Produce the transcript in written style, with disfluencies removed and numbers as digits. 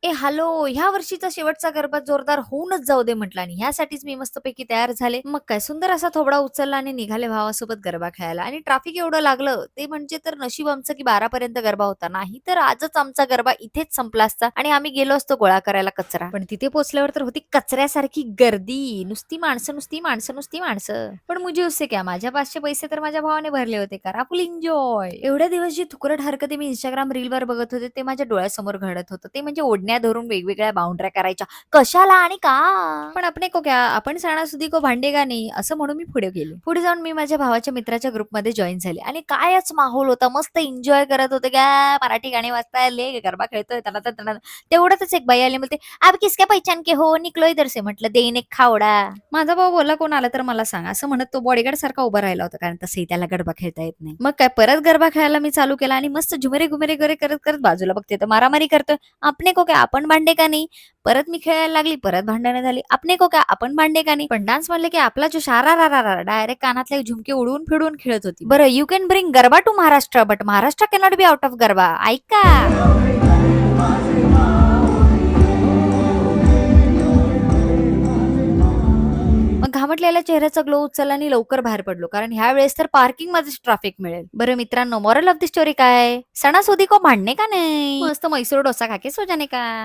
ए hello, ह्या वर्षीचा शेवटचा गरबा जोरदार होऊनच जाऊ दे म्हटलं आणि ह्यासाठीच मी मस्तपैकी तयार झाले. मग काय सुंदर असा थोबडा उचलला आणि निघाले भावासोबत गरबा खेळायला. आणि ट्रॅफिक एवढं लागलं ते म्हणजे तर नशीब आमचं की 12 पर्यंत गरबा होता. नाही तर आजच आमचा गरबा इथेच संपला असता आणि आम्ही गेलो असतो गोळा करायला कचरा. पण तिथे पोहोचल्यावर तर होती कचऱ्यासारखी गर्दी. नुसती माणसं, नुसती माणसं, नुसती माणसं. पण मुझे उससे क्या, माझ्या पाचशे पैसे तर माझ्या भावाने भरले होते. करा फुल एन्जॉय. एवढ्या दिवस जी तुकरट हरकती मी Instagram रीलवर बघत होते ते माझ्या डोळ्यासमोर घडत होतं. ते म्हणजे ओढण्या धरून वेगवेगळ्या बाउंड्र्या करायच्या. कशाला आणि का? पण अपने को क्या, आपण सणासुदी को भांडेगा नाही असं म्हणून मी पुढे गेले. पुढे जाऊन मी माझ्या भावाच्या मित्राच्या ग्रुपमध्ये जॉईन झाले आणि कायच माहोल होता. मस्त एन्जॉय करत होते. काय मराठी गाणी वाजताय, ले गरबा खेळतोय. तेवढ्यातच एक बाई आली म्हणते, "आप किसके पहचान के हो? निकलो इधर से." म्हटलं, "देईन एक खावडा." माझा भाऊ बोलला, "कोण आला तर मला सांग." असं म्हणत तो बॉडीगार्ड सारखा उभा राहिला होता, कारण तसंही त्याला गरबा खेळता येत नाही. मग काय परत गरबा खेळायला मी चालू केला आणि मस्त झुमरे घुमरे करे करत करत बाजूला बघते तर मारामारी करतोय. "आपने को क्या, आपण भांडे का नाही?" परत मी खेळायला लागली, परत भांडणं झाली. "आपने को क्या, आपण भांडे का नाही?" पण डान्स म्हणले की आपला जो शारारारारा डायरेक्ट कानातले झुमके उडवून फिरवून खेळत होती. बरं, you can bring Garba to Maharashtra but Maharashtra cannot be out of Garba. ऐका. मग घामटलेल्या चेहऱ्याचा ग्लो उचलला आणि लवकर बाहेर पडलो, कारण ह्या वेळेस तर पार्किंग मध्येच ट्रॅफिक मिळेल. बरं मित्रांनो, मॉरल ऑफ द स्टोरी काय? सणासुदी को भांडणे का नाही, मस्त मैसूर डोसा खाके सो जाने का.